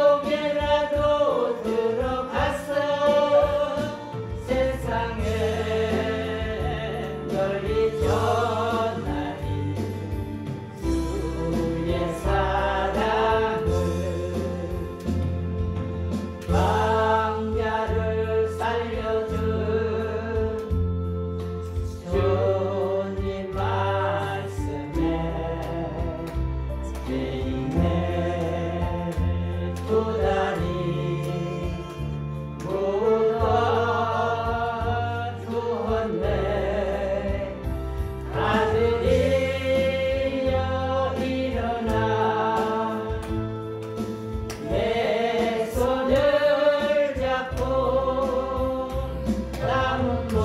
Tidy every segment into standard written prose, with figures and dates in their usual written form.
물속에라도 들어가서 세상에 널리 전하리 주의 사랑을 광야를 살려준 주님 말씀에 내 인생 두 다리 묻어 주었네. 아들이여 일어나 내 손을 잡고 남은 몸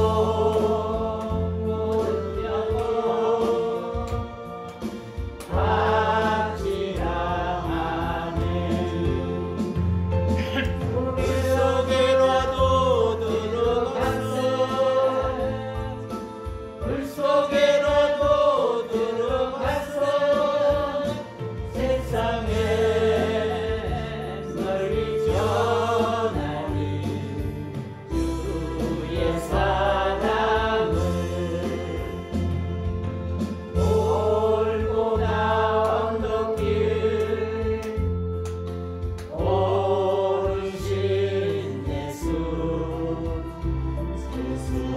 울려고 확실하네. 물속에라도 들어갔어 물속에라도 들어갔어 세상에 널리 전하리 주의 사랑을 올고나 언덕길 오르신 예수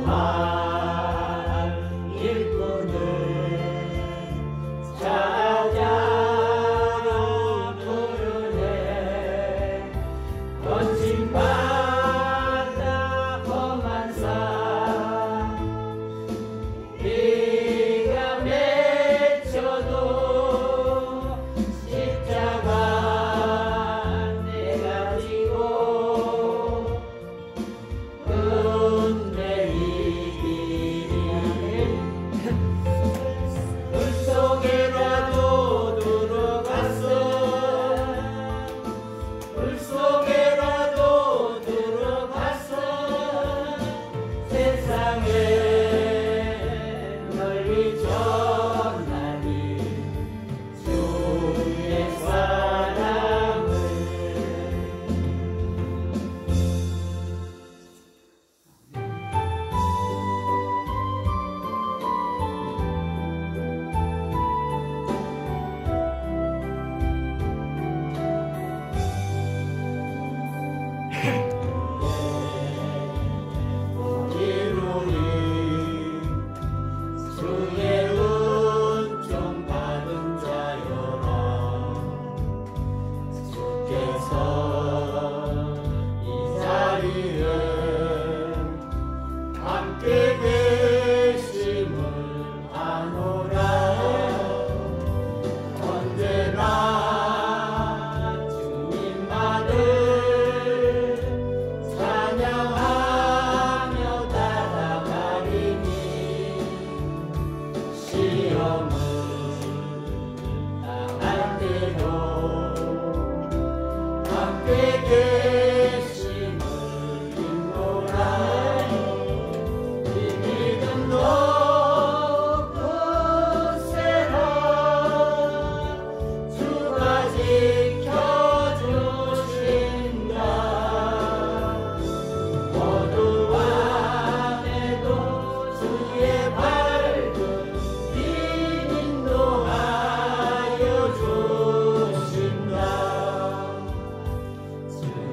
수수한 일꾼을 찾아 부르네. 거친 바다 험한 산 비가 맺혀도 십자가 내가 지고 은혜 이기리. 물속에라도 들어갔어 물속에라도 들어갔어 세상에 널리 전하리 주의 사랑을. 이루리 주의 은총 받은 자여라. 주께서 이 자리에 함께 계심을 아노라. 언제나 주님만을 찬양하며 따라가리니 시험을 당할 때도 함께 계심을 믿노라. 이 믿음 놓고 세라. 주가 지켜주신다. 어두운 밤에도 주의 밝은 빛 인도하여 주신다. 주의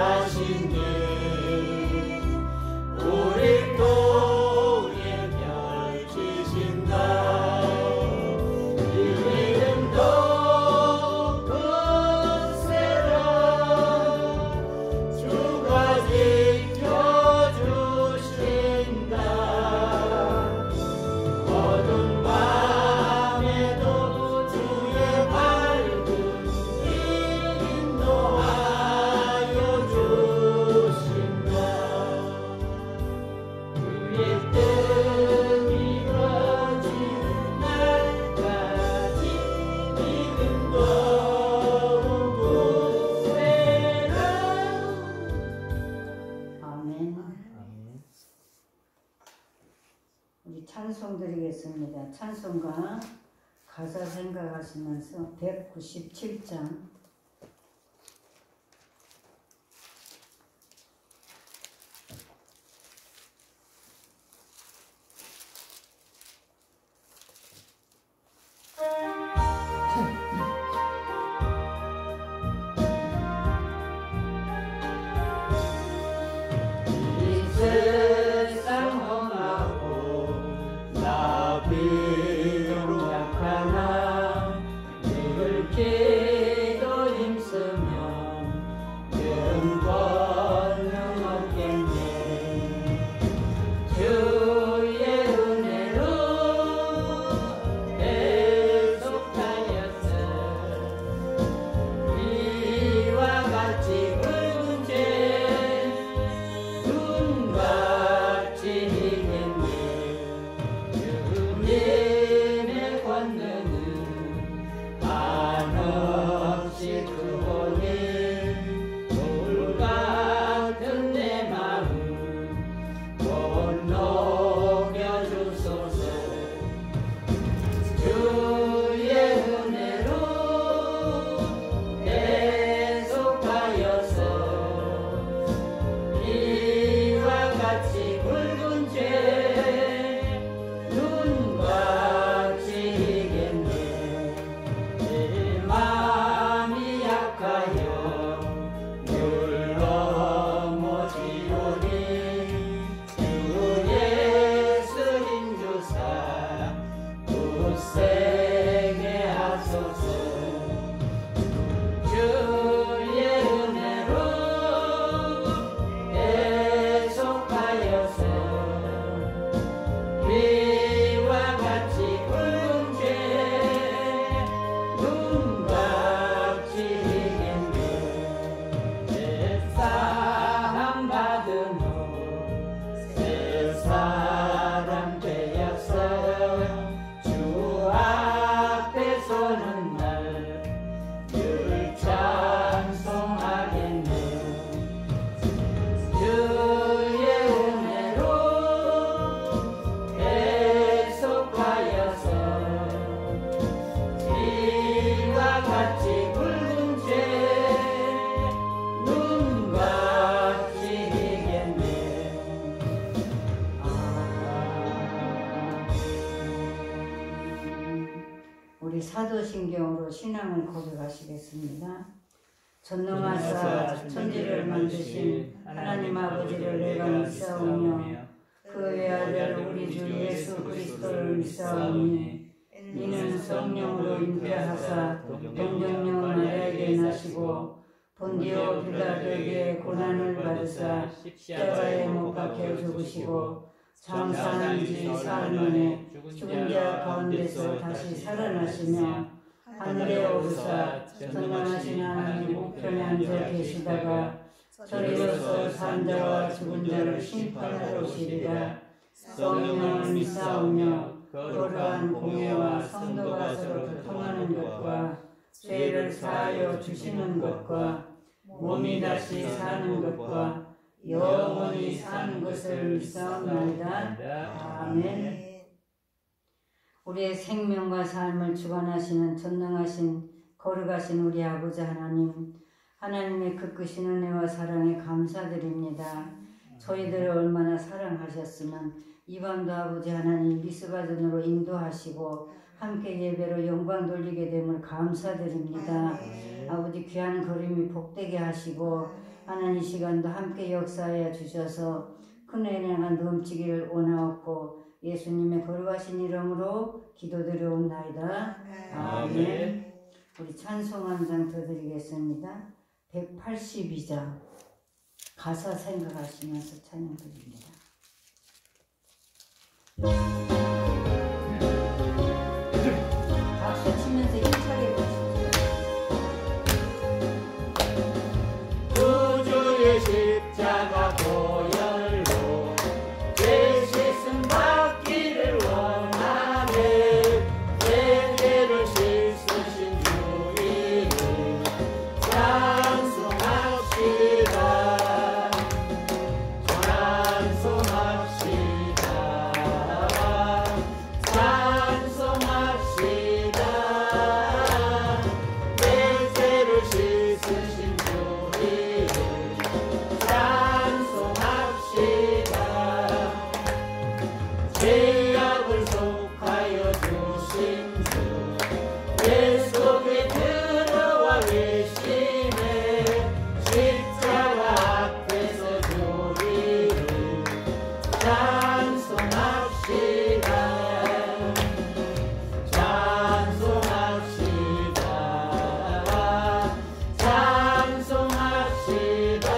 자신이 우리 통해 펼치신다. 이 이름도 큰세라 주가 지켜주신다. 어두운 밤에도 주의 밝은 빛 인도하여 주신다. 그의 뜻이 이루어지는 날까지 믿음도 굳세라. 아멘. 우리 찬송 드리겠습니다. 찬송가 가사 생각하시면서 197장 이 세상 험하고 나 비록 약하나 늘 기도 힘쓰면 영광을 얻겠네. 주의 은혜로 계속하여서 이와 같이 붉은 죄 눈같이 이겠네. 주님의 권능은 한없이 크오니 돌 같은 내 마음 못 녹여주소서. 주의 은혜로 계속하여서 이와 같이 붉은 죄 눈같이 이겠네. 내 마음이 약하여 늘 넘어지오니 주 예수 힘주사 굳세게 하소서. 주의 은혜로 계속하여서 이와 같이 붉은 죄 눈같이 이겠네. 내 사랑 받은 후 새 사람 되었어. 주 앞에 서는 날 늘 찬송하겠네. 주의 은혜로 계속하여서 이와 같이 붉은 죄 눈같이 이겠네. 우리 사도신경으로 신앙을 고백하시겠습니다. 전능하사 천지를 만드신 하나님 아버지를 내가 믿사오며 그 외아들 우리 주 예수 그리스도를 믿사오니 이는 성령으로 잉태하사 동정녀 마리아에게 나시고 본디오 빌라도에게 고난을 받으사 십자가에 못 박혀 죽으시고 장사한 지 사흘 만에 죽은 자 가운데서 다시 살아나시며 하늘에 오르사 전능하신 하나님 우편에 앉아 계시다가 저리로서 산 자와 죽은 자를 심판하러 오시리라. 성령을 믿사오며 거룩한 공예와 성도가 서로 교통하는 것과 죄를 사하여 주시는 것과 몸이 다시 사는 것과 영원히 사는 것을 믿사옵나이다. 아멘. 우리의 생명과 삶을 주관하시는 전능하신 거룩하신 우리 아버지 하나님, 하나님의 그 크신 은혜와 사랑에 감사드립니다. 저희들을 얼마나 사랑하셨으면 이 밤도 아버지 하나님 미스바전으로 인도하시고 함께 예배로 영광 돌리게 됨을 감사드립니다. 아버지 귀한 걸음이 복되게 하시고 하나님 이 시간도 함께 역사하여 주셔서 큰 은혜가 넘치기를 원하옵고 예수님의 거룩하신 이름으로 기도드려옵나이다. 아멘. 우리 찬송 한 장 더 드리겠습니다. 182장 가사 생각하시면서 찬양 드립니다. 박수 치면서 힘차게 보시죠. 구주의 십자가 보혈로 죄 씻음 받기를 원하네. 내 죄를 씻으신 주 이름 찬송합시다. 찬송합시다. 내 죄를 씻으신 주 이름 찬송합시다. 죄악을 속하여 주신 주 내 속에 들어와 계시네. 십자가 앞에서 주 이름 찬송합시다. 찬송합시다. 찬송합시다.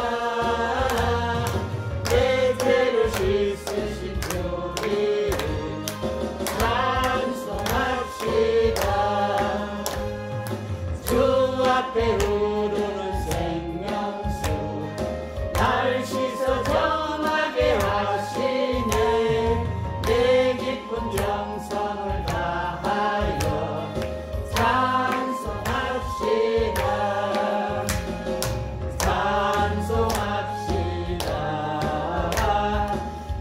내 죄를 씻으신 주 이름 찬송합시다. 주 앞에 흐르는 생명수 날 씻어 정하게 하시네. 내 깊은 정성을 다하여 찬송합시다. 찬송합시다.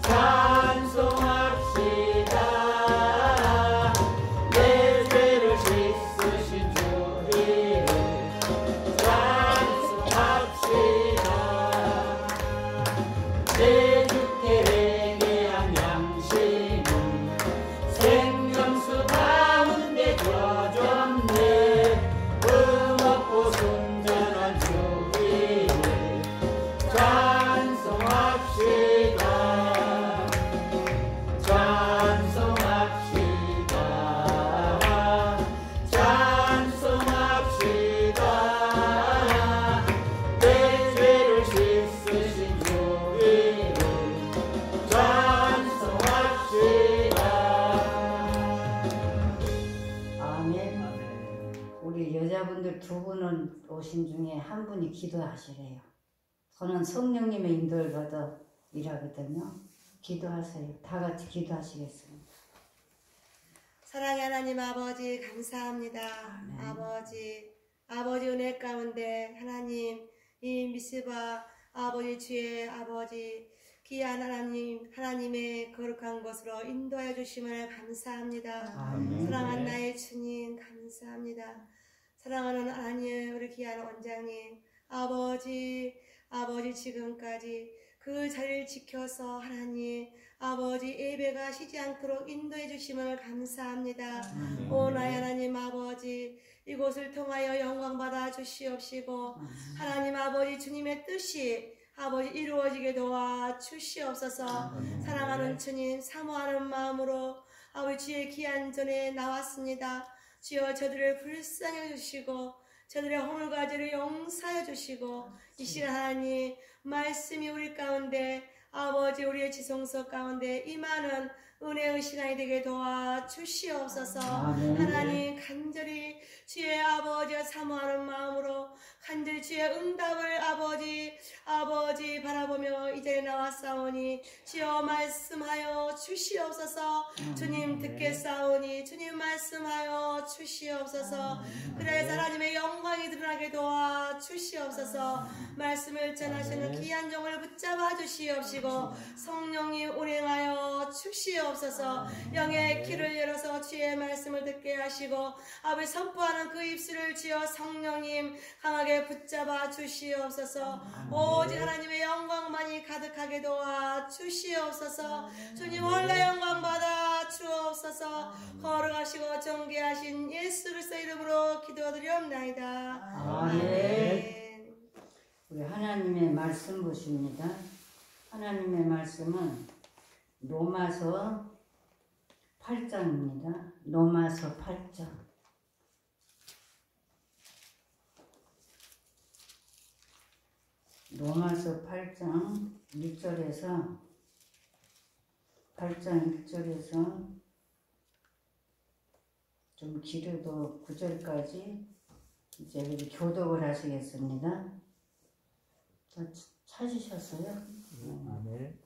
찬송합시다. 내 죄를 씻으신 주 이름 찬송합시다. 내 주께 회개한 양심은 생명수 가운데 젖었네. 의롭고 순전한 주 이름 찬송합시다. 찬송합시다. 찬송합시다. 내 죄를 씻으신 주 이름 찬송합시다. 아멘. 우리 여자분들 두 분은 오신 중에 한 분이 기도하시래요. 저는 성령님의 인도를 받아 일하거든요. 기도하세요. 다 같이 기도하시겠습니다. 사랑의 하나님 아버지 감사합니다. 아버지 은혜 가운데 하나님 이 미스바 아버지 주의 아버지 귀한 하나님의 거룩한 것으로 인도하여 주심을 감사합니다. 아멘. 사랑한 나의 주님 감사합니다. 사랑하는 하나님 우리 귀한 원장님 아버지 지금까지 그 자리를 지켜서 하나님 아버지 예배가 쉬지 않도록 인도해 주심을 감사합니다. 오 나의 하나님 아버지 이곳을 통하여 영광 받아 주시옵시고 하나님 아버지 주님의 뜻이 아버지 이루어지게 도와 주시옵소서. 사랑하는 주님 사모하는 마음으로 아버지 주의 귀한 전에 나왔습니다. 주여 저들을 불쌍히 주시고 저들의 허물과지를 용서해 주시고 이 시간 하나님 말씀이 우리 가운데 아버지 우리의 지성소 가운데 임하는 은혜의 시간이 되게 도와 주시옵소서. 하나님 간절히 주의 아버지와 사모하는 마음으로 간절히 주의 응답을 아버지 바라보며 이 자리에 나왔사오니 주여 말씀하여 주시옵소서. 주님 듣겠사오니 주님 말씀하여 주시옵소서. 그래서 하나님의 영광이 드러나게 도와 주시옵소서. 말씀을 전하시는 귀한 종을 붙잡아 주시옵시고 성령님 운행하여 주시옵소서. 영의 귀를 열어서 주의 말씀을 듣게 하시고 아버지 선포하는 그 입술을 주여 성령님 강하게 붙잡아 주시옵소서. 오직 하나님의 영광만이 가득하게 도와 주시옵소서. 주님 원래 영광 받아 주옵소서. 거룩하시고 존귀하신 예수 그리스도 이름으로 기도드리옵나이다. 아멘. 우리 하나님의 말씀 보십니다. 하나님의 말씀은 로마서 8장입니다. 로마서 8장. 로마서 8장 1절에서 8장 1절에서 좀 길어도 9절까지 이제 우리 교독을 하시겠습니다. 다 찾으셨어요? 아멘.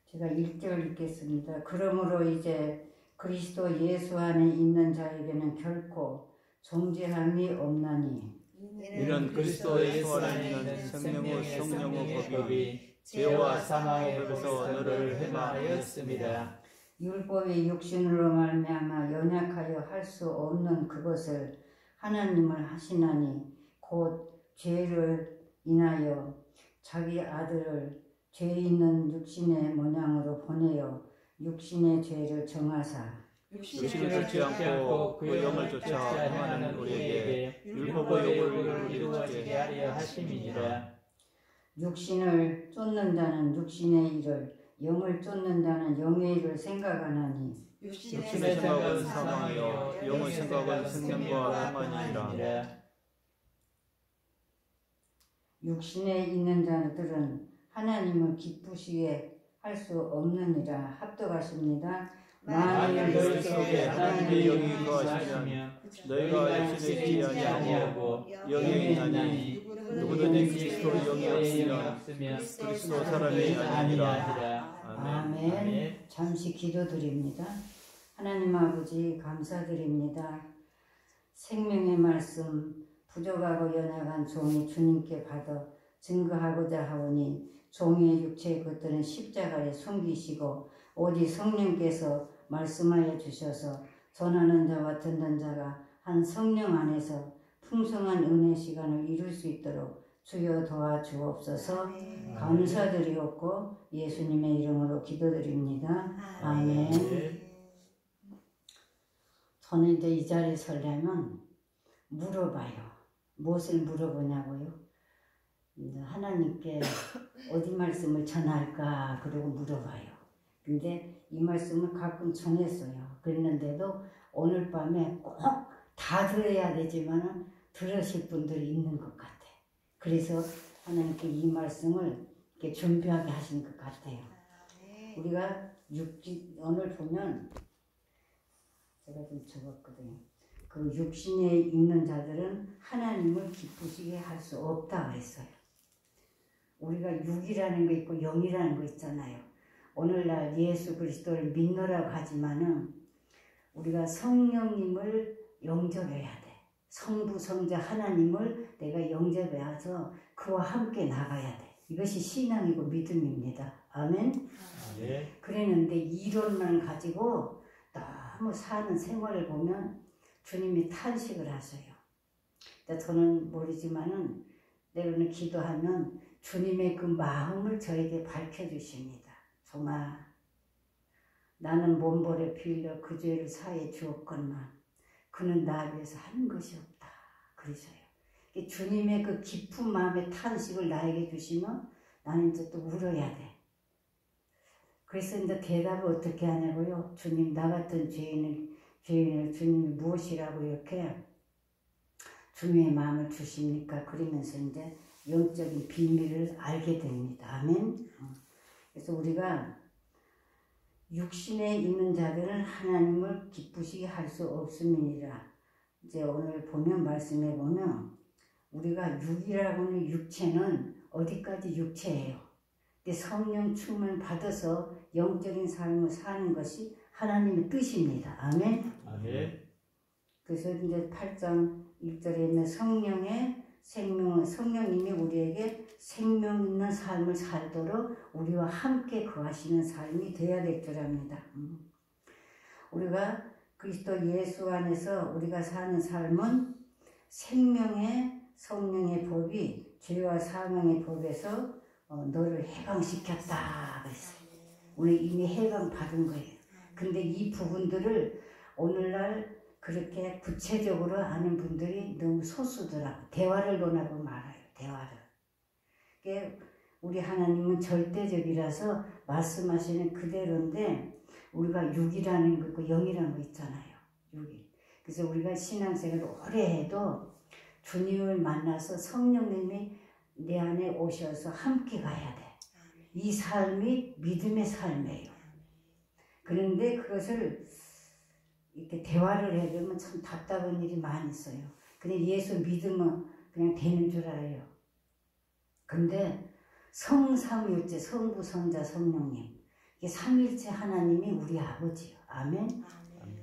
제가 1절 읽겠습니다. 그러므로 이제 그리스도 예수 안에 있는 자에게는 결코 정죄함이 없나니 이는 그리스도 예수 안에 있는 생명의 성령의 법이 죄와 사망의 법에서 너를 해방하였습니다. 율법의 육신으로 말미암아 연약하여 할 수 없는 그것을 하나님을 하시나니 곧 죄를 인하여 자기 아들을 죄 있는 육신의 모양으로 보내어 육신의 죄를 정하사 육신을 쫓지 않고 그 영을 쫓아 행하는 우리에게 율법의 요구를 이루어지게 하려 하심이니라. 육신을 쫓는 자는 육신의 일을 영을 쫓는 자는 영의 일을 생각하나니 육신의 생각은 사망이요 영의 생각은 생명과 평안이니라. 육신에 있는 자들은 하나님을 기쁘시게 할 수 없느니라. 합독하십니다. 만일 너희 속에 하나님의 영이 거하시면 너희가 육신에 있지 아니하고 영에 있나니 누구든지 그리스도 영이 없으면 그리스도 사람이 아니니라. 아멘. 잠시 기도드립니다. 하나님 아버지 감사드립니다. 생명의 말씀 부족하고 연약한 종이 주님께 받아 증거하고자 하오니 종의 육체의 것들은 십자가에 숨기시고 오직 성령께서 말씀하여 주셔서 전하는 자와 듣는 자가 한 성령 안에서 풍성한 은혜 시간을 이룰 수 있도록 주여 도와주옵소서. 감사드리옵고 예수님의 이름으로 기도드립니다. 아멘. 저는 이제 이 자리에 서려면 물어봐요. 무엇을 물어보냐고요? 하나님께 어디 말씀을 전할까 그러고 물어봐요. 근데 이 말씀을 가끔 전했어요. 그랬는데도 오늘 밤에 꼭 다 들어야 되지만 들으실 분들이 있는 것 같아. 그래서 하나님께 이 말씀을 이렇게 준비하게 하신 것 같아요. 우리가 오늘 보면 제가 좀 적었거든요. 그 육신에 있는 자들은 하나님을 기쁘시게 할 수 없다 그랬어요. 우리가 육이라는 거 있고 영이라는 거 있잖아요. 오늘날 예수 그리스도를 믿노라고 하지만은 우리가 성령님을 영접해야 돼. 성부 성자 하나님을 내가 영접해서 그와 함께 나가야 돼. 이것이 신앙이고 믿음입니다. 아멘. 그랬는데 이론만 가지고 너무 사는 생활을 보면 주님이 탄식을 하세요. 저는 모르지만은 내가는 기도하면 주님의 그 마음을 저에게 밝혀주십니다. 정말 나는 몸벌에 빌려 그 죄를 사해 주었건만 그는 나 위해서 한 것이 없다. 그러셔요. 주님의 그 깊은 마음의 탄식을 나에게 주시면 나는 이제 또 울어야 돼. 그래서 이제 대답을 어떻게 하냐고요. 주님, 나 같은 죄인을 주님이 무엇이라고 이렇게 주님의 마음을 주십니까? 그러면서 이제 영적인 비밀을 알게 됩니다. 아멘. 그래서 우리가 육신에 있는 자들은 하나님을 기쁘시게 할 수 없음이니라. 이제 오늘 보면 말씀해 보면 우리가 육이라고는 육체는 어디까지 육체예요. 근데 성령 충만 받아서 영적인 삶을 사는 것이 하나님의 뜻입니다. 아멘. 아멘. 그래서 이제 8장 1절에 있는 성령님이 우리에게 생명 있는 삶을 살도록 우리와 함께 거하시는 삶이 되어야 될 줄 압니다. 우리가 그리스도 예수 안에서 우리가 사는 삶은 생명의 성령의 법이 죄와 사망의 법에서 너를 해방시켰다 그랬어요. 우리 이미 해방 받은 거예요. 근데 이 부분들을 오늘날 그렇게 구체적으로 아는 분들이 너무 소수더라고. 대화를 논하고 말아요. 대화를. 우리 하나님은 절대적이라서 말씀하시는 그대로인데 우리가 육이라는 거 있고 영이라는 거 있잖아요. 육이. 그래서 우리가 신앙생활을 오래 해도 주님을 만나서 성령님이 내 안에 오셔서 함께 가야 돼. 이 삶이 믿음의 삶이에요. 그런데 그것을 이렇게 대화를 해야 되면 참 답답한 일이 많이 있어요. 그냥 예수 믿으면 그냥 되는 줄 알아요. 근데 성삼일체, 성부, 성자, 성령님, 이게 삼일체 하나님이 우리 아버지요. 아멘.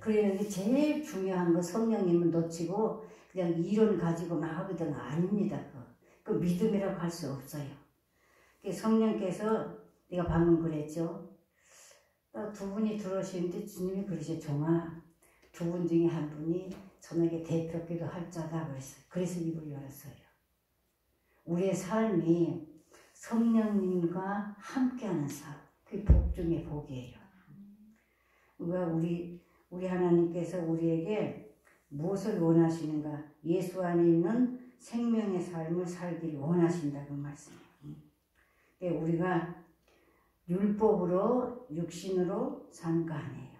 그러는데 제일 중요한 거 성령님을 놓치고 그냥 이론 가지고 막 하거든. 아닙니다. 그 믿음이라고 할 수 없어요. 성령께서 내가 방금 그랬죠. 두 분이 들어오시는데 주님이 그러셔. 종아, 두 분 중에 한 분이 저녁에 대표기도 할 자다 그랬어요. 그래서 입을 열었어요. 우리의 삶이 성령님과 함께하는 삶, 그게 복 중의 복이에요. 그러니까 우리 하나님께서 우리에게 무엇을 원하시는가? 예수 안에 있는 생명의 삶을 살기를 원하신다 그 말씀이에요. 우리가 율법으로 육신으로 산 거 아니에요.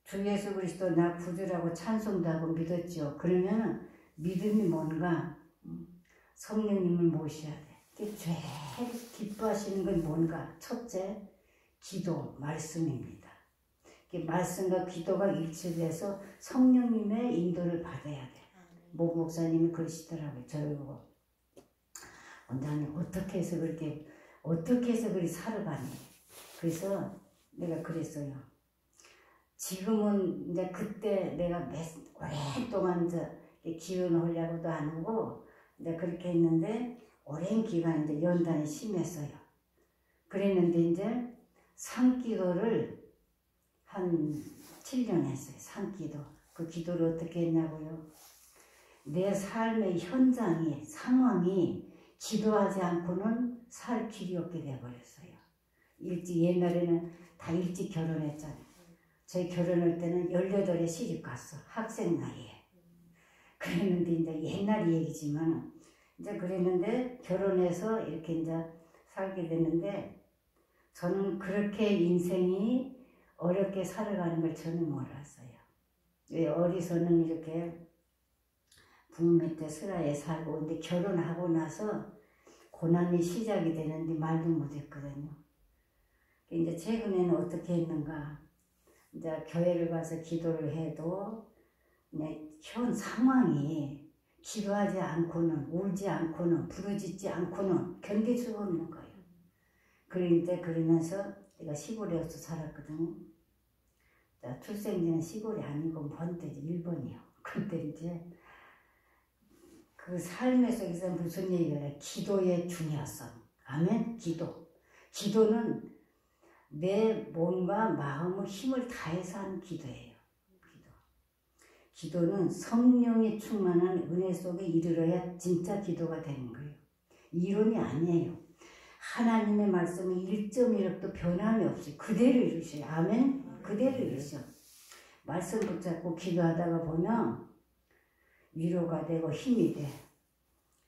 주 예수 그리스도 나 구주라고 찬송도 하고 믿었죠. 그러면 믿음이 뭔가? 성령님을 모셔야 돼. 제일 기뻐하시는 건 뭔가? 첫째, 기도, 말씀입니다. 말씀과 기도가 일치돼서 성령님의 인도를 받아야 돼. 모 목사님이 그러시더라고요. 저를 보고. 원장님 어떻게 해서 그렇게 살아가니? 그래서 내가 그랬어요. 지금은 이제 그때 내가 오랫동안 이제 기원하려고도 안 하고 이제 그렇게 했는데 오랜 기간 이제 연단이 심했어요. 그랬는데 이제 산기도를 한 7년 했어요. 산기도. 그 기도를 어떻게 했냐고요? 내 삶의 현장이, 상황이 기도하지 않고는 살 길이 없게 돼버렸어요. 옛날에는 다 일찍 결혼했잖아요. 저희 결혼할 때는 18에 시집 갔어. 학생 나이에. 그랬는데 이제 옛날 얘기지만 이제 그랬는데 결혼해서 이렇게 이제 살게 됐는데 저는 그렇게 인생이 어렵게 살아가는 걸 저는 몰랐어요. 왜 어리서는 이렇게 부모 밑에 슬하에 살고 근데 결혼하고 나서 고난이 시작이 되는데 말도 못했거든요. 이제 최근에는 어떻게 했는가? 이제 교회를 가서 기도를 해도 그냥 현 상황이 기도하지 않고는 울지 않고는 부르짖지 않고는 견딜 수가 없는 거예요. 그런데 그러면서 내가 시골에서 살았거든요. 출생지는 시골이 아니고 먼 데지 일본이요. 그때 이제 그 삶의 속에서 무슨 얘기를 해? 기도의 중요성. 아멘? 기도는 내 몸과 마음의 힘을 다해서 하는 기도예요. 기도는 성령이 충만한 은혜 속에 이르러야 진짜 기도가 되는 거예요. 이론이 아니에요. 하나님의 말씀은 1.1도 변함이 없어요. 그대로 이루셔요. 아멘? 그대로 이루셔. 말씀 붙잡고 기도하다가 보면 위로가 되고 힘이 돼.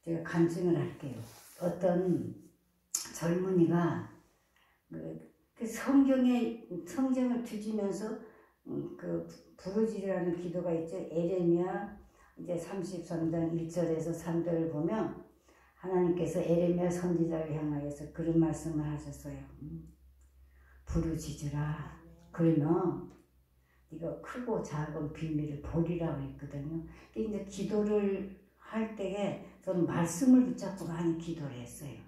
제가 간증을 할게요. 어떤 젊은이가 그 성경을 뒤지면서 그 부르짖으라는 기도가 있죠. 에레미야 이제 33장 1절에서 3절을 보면 하나님께서 에레미야 선지자를 향하여서 그런 말씀을 하셨어요. 부르짖으라. 그러면 네가 크고 작은 비밀을 보리라고 했거든요. 이제 기도를 할 때에 저는 말씀을 붙잡고 많이 기도를 했어요.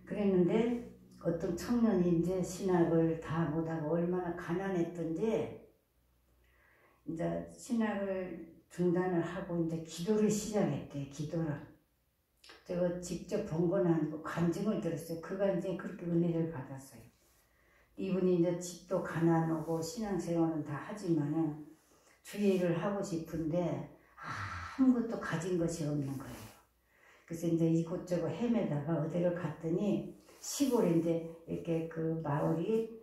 그랬는데 어떤 청년이 이제 신학을 다 못하고 얼마나 가난했던지 이제 신학을 중단을 하고 이제 기도를 시작했대요. 기도를. 제가 직접 본 건 아니고 간증을 들었어요. 그가 이제 그렇게 은혜를 받았어요. 이분이 이제 집도 가난하고 신앙생활은 다 하지만은 주의 일을 하고 싶은데 아무것도 가진 것이 없는 거예요. 그래서 이제 이곳저곳 헤매다가 어디를 갔더니 시골인데 이렇게 그 마을이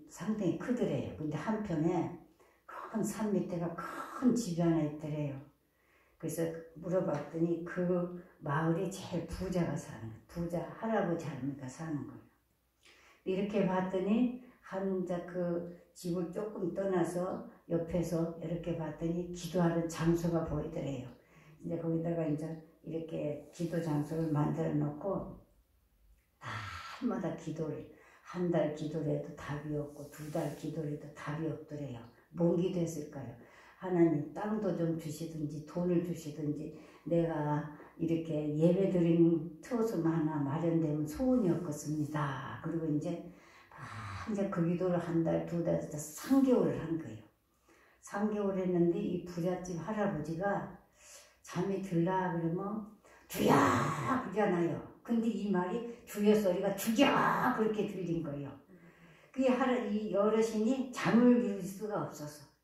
상당히 크더래요. 근데 한편에 큰 산 밑에가 큰 집이 하나 있더래요. 그래서 물어봤더니 그 마을이 제일 부자가 사는 거예요. 부자 할아버지 할머니가 사는 거예요. 이렇게 봤더니 한자 그 집을 조금 떠나서 옆에서 이렇게 봤더니 기도하는 장소가 보이더래요. 이제 거기다가 이제 이렇게 기도 장소를 만들어 놓고 날마다 기도를 한 달 기도를 해도 답이 없고 2달 기도를 해도 답이 없더래요. 뭔 기도했을까요? 하나님 땅도 좀 주시든지 돈을 주시든지 내가 이렇게 예배드리는 트워스만 하나 마련되면 소원이 없겠습니다. 그리고 이제 그 기도를 한 달, 2달, 3개월을 한 거예요. 3개월 했는데 이 부잣집 할아버지가 잠이 들라 그러면 주야 그러잖아요. 근데 이 말이 주여 소리가 죽여 그렇게 들린 거예요. 그게 이 어르신이 잠을 이룰 수가 없어서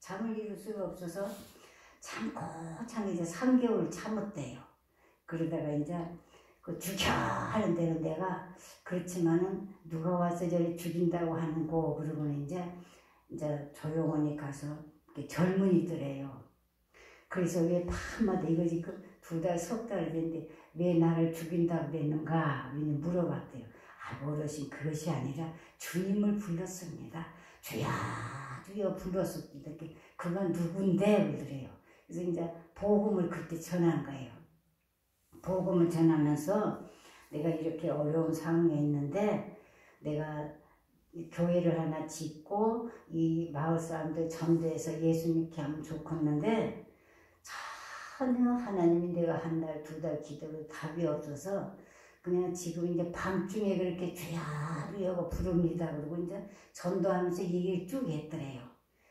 참고 이제 3개월 참았대요. 그러다가 이제 그 죽여 하는 대로 내가 그렇지만은 누가 와서 저를 죽인다고 하는 거 그러고는 이제 조용히 가서 젊은이들이에요. 그래서 왜 밤마다 이거 지금 2달, 3달 됐는데 왜 나를 죽인다고 그랬는가 물어봤대요. 어르신 그것이 아니라 주님을 불렀습니다. 주여 불렀습니다. 그건 누군데 그러더래요. 그래서 이제 복음을 그때 전한 거예요. 복음을 전하면서 내가 이렇게 어려운 상황에 있는데 내가 교회를 하나 짓고 이 마을 사람들 전도해서 예수 믿게 하면 좋겠는데 전혀 하나님이 내가 한 달, 2달 기도로 답이 없어서 그냥 지금 이제 밤중에 그렇게 주여 부릅니다. 그러고 이제 전도하면서 얘기를 쭉 했더래요.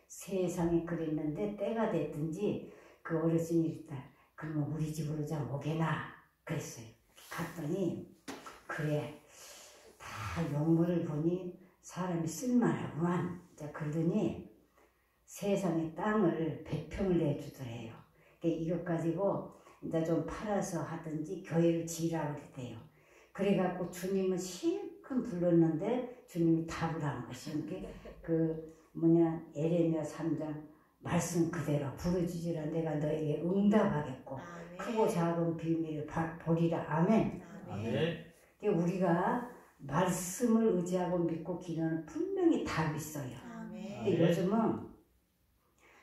세상에 그랬는데 때가 됐든지 그 어르신이 이랬다. 그러면 우리 집으로 좀 오게나 그랬어요. 갔더니 그래 다 용물을 보니 사람이 쓸만하구만. 그러더니 세상에 땅을 100평을 내주더래요. 이것 가지고 이제 좀 팔아서 하든지 교회를 지으라고 그랬대요. 그래갖고 주님은 실컷 불렀는데 주님이 답을 한 것이 에레미야 3장 말씀 그대로 부르짖으라 내가 너에게 응답하겠고 아멘. 크고 작은 비밀을 보리라. 아멘. 아멘. 우리가 말씀을 의지하고 믿고 기도는 분명히 답이 있어요. 근데 요즘은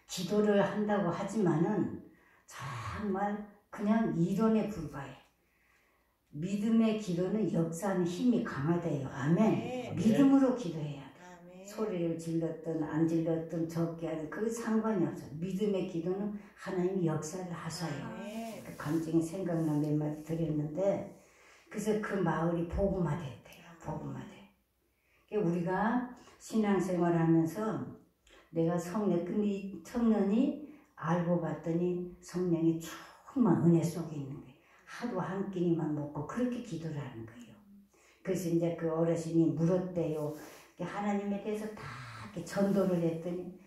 기도를 한다고 하지만은 정말 그냥 이론에 불과해. 믿음의 기도는 역사하는 힘이 강하대요. 아멘. 믿음으로 기도해야 돼. 소리를 질렀든 안 질렀든 적게 하든 그게 상관이 없어. 믿음의 기도는 하나님이 역사를 하셔요. 그 감정이 생각나 몇 마디 드렸는데 그래서 그 마을이 복음화됐대요. 복음화돼. 우리가 신앙생활 하면서 내가 근데 이 청년이 알고 봤더니 성령이 충만 은혜 속에 있는 거예요. 하루 한 끼니만 먹고 그렇게 기도를 하는 거예요. 그래서 이제 그 어르신이 물었대요. 하나님에 대해서 다 이렇게 전도를 했더니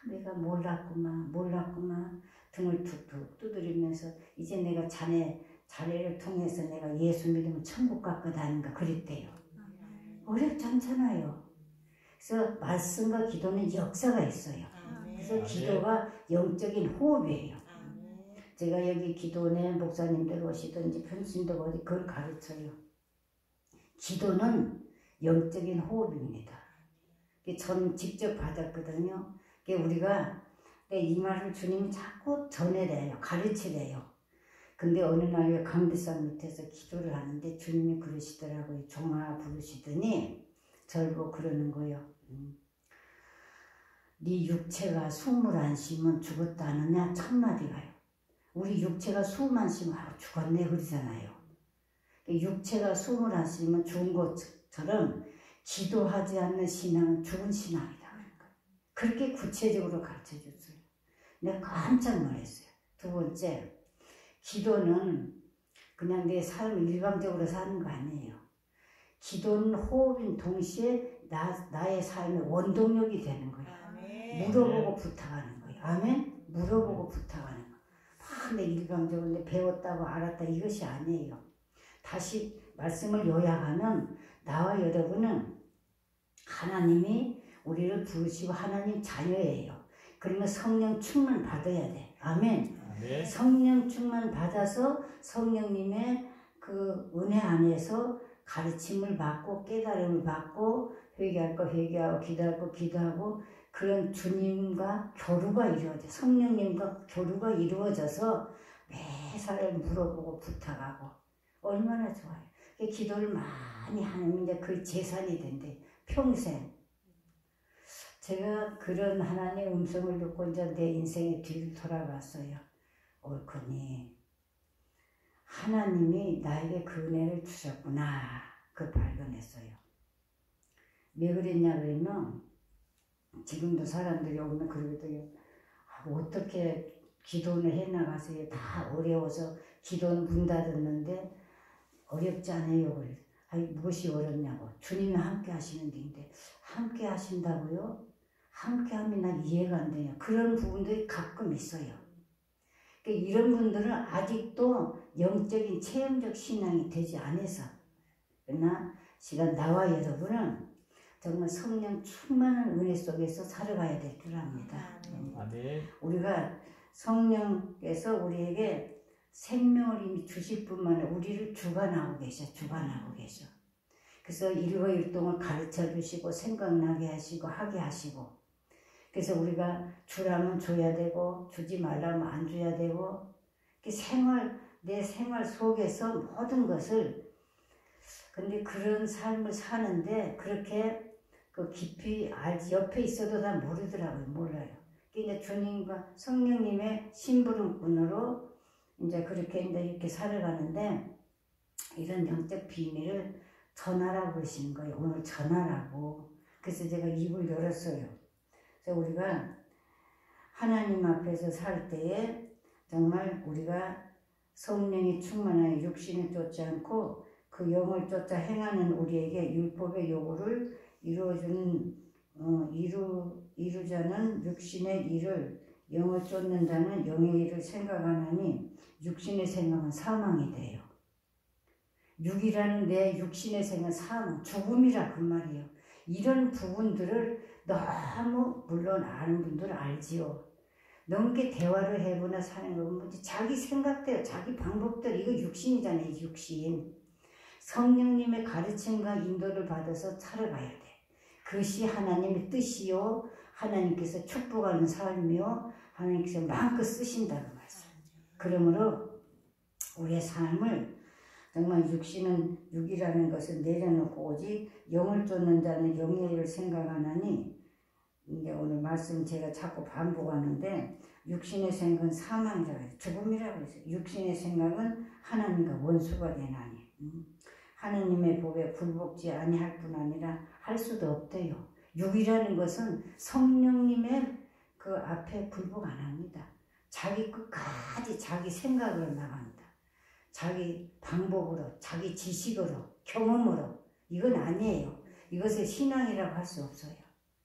내가 몰랐구만 등을 툭툭 두드리면서 이제 내가 자네를 통해서 내가 예수 믿으면 천국 갔거든가 그랬대요. 어렵지 않잖아요. 그래서 말씀과 기도는 역사가 있어요. 그래서 기도가 영적인 호흡이에요. 제가 여기 기도원에 목사님들 오시든지 평신도 어디 그걸 가르쳐요. 기도는 영적인 호흡입니다. 전 직접 받았거든요. 우리가 이 말을 주님이 자꾸 전해대요. 가르치래요. 근데 어느 날 강대산 밑에서 기도를 하는데 주님이 그러시더라고요. 종아 부르시더니 저를 보고 그러는 거예요. 네 육체가 숨을 안 쉬면 죽었다 하느냐 첫마디가요. 우리 육체가 숨 안 쉬면 죽었네 그러잖아요. 육체가 숨을 안 쉬면 죽은 것처럼 기도하지 않는 신앙은 죽은 신앙이다. 그렇게 구체적으로 가르쳐줬어요. 내가 깜짝 놀랐어요. 두 번째, 기도는 그냥 내 삶을 일방적으로 사는 거 아니에요. 기도는 호흡인 동시에 나의 삶의 원동력이 되는 거예요. 물어보고 부탁하는 거예요. 아멘? 물어보고 부탁하는 거예요. 내 일방적으로 내 배웠다고 알았다 이것이 아니에요. 다시 말씀을 요약하면 나와 여러분은 하나님이 우리를 부르시고 하나님 자녀예요. 그러면 성령 충만 받아야 돼. 아멘. 아멘. 성령 충만 받아서 성령님의 그 은혜 안에서 가르침을 받고 깨달음을 받고 회개할 거 회개하고 기도할 거 기도하고 그런 주님과 교류가 이루어져 성령님과 교류가 이루어져서 매사를 물어보고 부탁하고 얼마나 좋아요. 기도를 많이 하면 이제 그 재산이 된대 평생. 제가 그런 하나님의 음성을 듣고 이제 내 인생에 뒤를 돌아봤어요. 옳거니 하나님이 나에게 그 은혜를 주셨구나. 그 발견했어요. 왜 그랬냐 그러면 지금도 사람들이 오면 그러거든요. 어떻게 기도를 해나가세요? 다 어려워서 기도는 문 닫았는데 어렵지 않아요. 그래서 아니 무엇이 어렵냐고. 주님이 함께 하시는 데인데 함께 하신다고요? 함께 하면 난 이해가 안 돼요. 그런 부분들이 가끔 있어요. 그러니까 이런 분들은 아직도 영적인 체험적 신앙이 되지 않아서 그러나 시간 나와 여러분은 정말 성령 충만한 은혜 속에서 살아가야 될 줄 압니다. 아멘. 우리가 성령께서 우리에게 생명을 이미 주실 뿐만 아니라 우리를 주관하고 계셔. 그래서 일거일동을 가르쳐 주시고 생각나게 하시고 하게 하시고 그래서 우리가 주라면 줘야 되고 주지 말라면 안 줘야 되고 내 생활 속에서 모든 것을 근데 그런 삶을 사는데 그렇게 그 깊이 알지 옆에 있어도 다 모르더라고요. 몰라요. 이제 주님과 성령님의 심부름꾼으로 이제 그렇게 이제 이렇게 살아가는데 이런 영적 비밀을 전하라고 그러시는 거예요. 오늘 전하라고. 그래서 제가 입을 열었어요. 그래서 우리가 하나님 앞에서 살 때에 정말 우리가 성령이 충만한 육신을 쫓지 않고 그 영을 쫓아 행하는 우리에게 율법의 요구를 이루자는 육신의 일을 영을 쫓는 자는 영의 일을 생각하나니 육신의 생각은 사망이 돼요. 육이라는 내 육신의 생각은 사망, 죽음이라 그 말이에요. 이런 부분들을 너무 물론 아는 분들은 알지요. 넘게 대화를 해보나 사는 거 자기 생각대로 자기 방법대로 이거 육신이잖아요. 육신. 성령님의 가르침과 인도를 받아서 살아가야 돼. 그것이 하나님의 뜻이요. 하나님께서 축복하는 삶이요. 하나님께서 마음껏 쓰신다는 말씀. 그러므로 우리의 삶을 정말 육이라는 것을 내려놓고 오직 영을 쫓는 자는 영의 일을 생각하나니 이제 오늘 말씀 제가 자꾸 반복하는데 육신의 생각은 사망이라고 해요. 죽음이라고 해서 육신의 생각은 하나님과 원수가 되나니 하나님의 법에 굴복지 아니할 뿐 아니라 할 수도 없대요. 육이라는 것은 성령님의 그 앞에 굴복 안 합니다. 자기 끝까지 자기 생각으로 나갑니다. 자기 방법으로, 자기 지식으로, 경험으로. 이건 아니에요. 이것을 신앙이라고 할 수 없어요.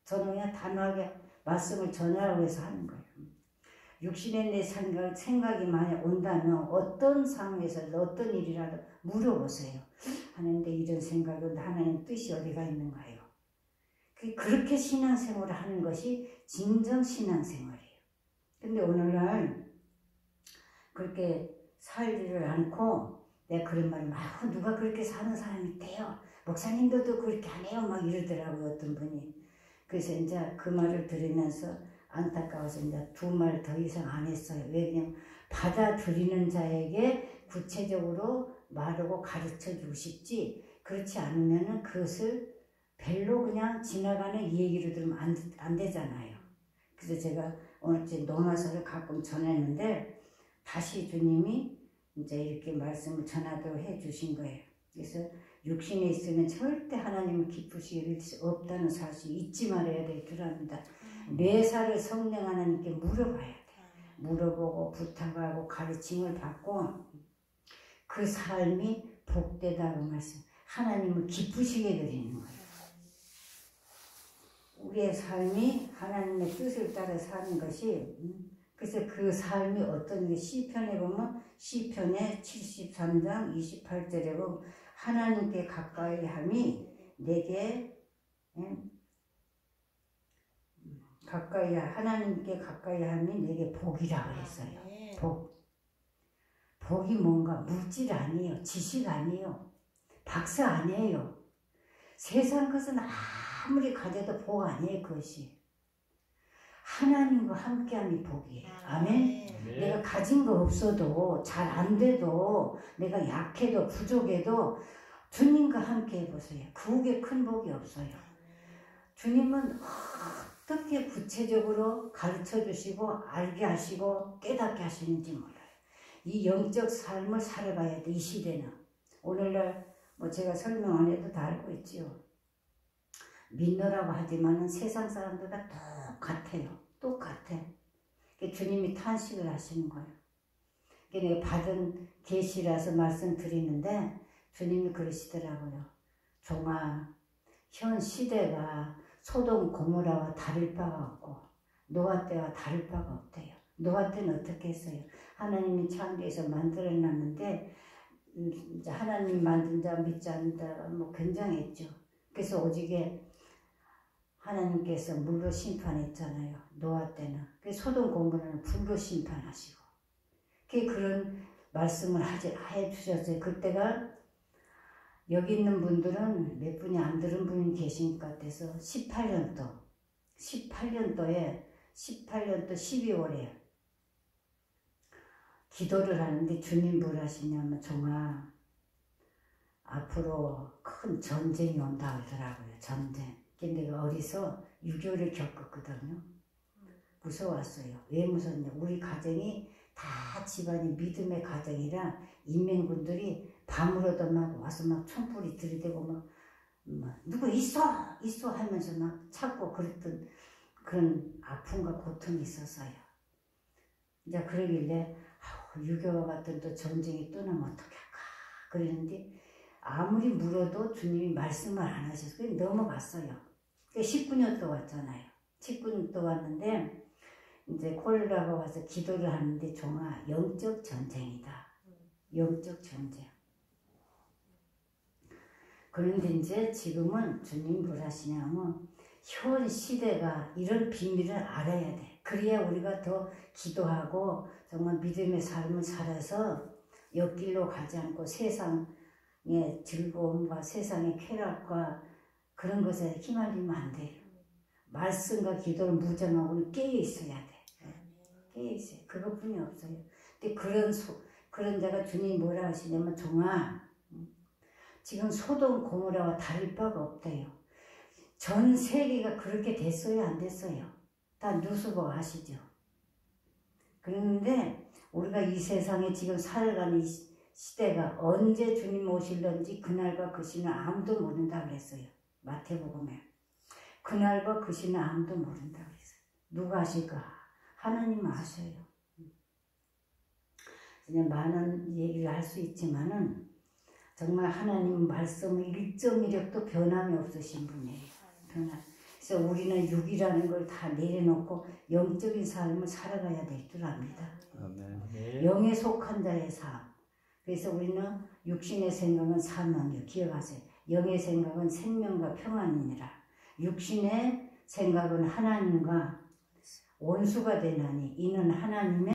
저는 그냥 단호하게 말씀을 전하라고 해서 하는 거예요. 육신의 내 생각이 만약 온다면 어떤 상황에서 어떤 일이라도 물어보세요. 하나님께 이런 생각은 하나님 뜻이 어디가 있는가요? 그렇게 신앙생활을 하는 것이 진정 신앙생활이에요. 근데 오늘날 그렇게 살지를 않고 내가 그런 말을 막 누가 그렇게 사는 사람이 있대요. 목사님들도 그렇게 안 해요. 막 이러더라고요. 어떤 분이. 그래서 이제 그 말을 들으면서 안타까워서 이제 두 말 더 이상 안 했어요. 왜냐면 받아들이는 자에게 구체적으로 말하고 가르쳐 주고 싶지 그렇지 않으면은 그것을 별로 그냥 지나가는 이 얘기를 들으면 안 되잖아요. 그래서 제가 오늘 논화서를 가끔 전했는데 다시 주님이 이제 이렇게 말씀을 전하도록 해 주신 거예요. 그래서 육신에 있으면 절대 하나님을 기쁘시게 수 없다는 사실 잊지 말아야 될 줄 압니다. 매사를 성령 하나님께 물어봐야 돼. 물어보고 부탁하고 가르침을 받고 그 삶이 복되다고 말씀. 하나님을 기쁘시게 드리는 거예요. 우리의 삶이 하나님의 뜻을 따라 사는 것이 그래서 그 삶이 어떤 게 시편에 보면 시편의 73장 28절에 보면 하나님께 가까이 함이 내게 가까이 하나님께 가까이 하면 내게 복이라고 그랬어요. 아멘. 복이 뭔가 물질 아니에요. 지식 아니에요. 박사 아니에요. 세상 것은 아무리 가져도 복 아니에요. 그것이 하나님과 함께함이 복이에요. 아멘. 내가 가진 거 없어도 잘 안 돼도 내가 약해도 부족해도 주님과 함께 해보세요. 그게 큰 복이 없어요. 주님은 어떻게 구체적으로 가르쳐 주시고 알게 하시고 깨닫게 하시는지 몰라요. 이 영적 삶을 살아가야 돼. 이 시대는 오늘날 뭐 제가 설명 안 해도 다 알고 있지요. 믿노라고 하지만은 세상 사람들과 똑같아요. 똑같아. 주님이 탄식을 하시는 거예요. 내가 받은 계시라서 말씀드리는데 주님이 그러시더라고요. 종아, 현 시대가 소돔 고모라와 다를 바가 없고 노아 때와 다를 바가 없대요. 노아 때는 어떻게 했어요? 하나님이 창조해서 만들어놨는데 이제 하나님 만든 자 믿지 않는 자 뭐 굉장했죠. 그래서 오직에 하나님께서 물로 심판했잖아요. 노아 때는. 그래서 소돔 고모라는 불로 심판하시고 그런 말씀을 해 주셨어요. 그때가 여기 있는 분들은 몇 분이 안 들은 분이 계신 것 같아서 18년도 18년도 12월에 기도를 하는데 주님 뭘 하시냐면 종아 앞으로 큰 전쟁이 온다 하더라고요. 전쟁. 근데 내가 어리서 6.25를 겪었거든요. 무서웠어요. 왜 무서웠냐. 우리 가정이 다 집안이 믿음의 가정이라 인명군들이 밤으로도 막 와서 막 총불이 들이대고 막 누구 있어 하면서 막 찾고 그랬던 그런 아픔과 고통이 있었어요. 이제 그러길래 6.25 같은 또 전쟁이 또 나면 어떻게 할까 그랬는데 아무리 물어도 주님이 말씀을 안 하셔서 그냥 넘어갔어요. 19년 또 왔잖아요. 19년 또 왔는데 이제 코로나가 와서 기도를 하는데 종아 영적 전쟁이다. 영적 전쟁. 그런데 이제 지금은 주님 뭘 하시냐면 현 시대가 이런 비밀을 알아야 돼. 그래야 우리가 더 기도하고 정말 믿음의 삶을 살아서 옆길로 가지 않고 세상의 즐거움과 세상의 쾌락과 그런 것에 휘말리면 안 돼요. 말씀과 기도를 무장하고 깨어 있어야 돼. 깨어 있어요. 그것뿐이 없어요. 근데 그런 자가 주님이 뭐라 하시냐면 종아 지금 소돔 고모라와 다를 바가 없대요. 전 세계가 그렇게 됐어요? 안 됐어요? 다 뉴스보고 아시죠? 그런데 우리가 이 세상에 지금 살아가는 이 시대가 언제 주님 오실런지 그날과 그 시는 아무도 모른다 그랬어요. 마태복음에. 그날과 그 시는 아무도 모른다 그랬어요. 누가 아실까? 하나님 아셔요. 그냥 많은 얘기를 할 수 있지만은 정말 하나님 말씀 1.1획도 변함이 없으신 분이에요. 그래서 우리는 육이라는 걸 다 내려놓고 영적인 삶을 살아가야 될 줄 압니다. 아멘. 영에 속한 자의 삶. 그래서 우리는 육신의 생각은 사망이요. 기억하세요. 영의 생각은 생명과 평안이니라. 육신의 생각은 하나님과 원수가 되나니 이는 하나님의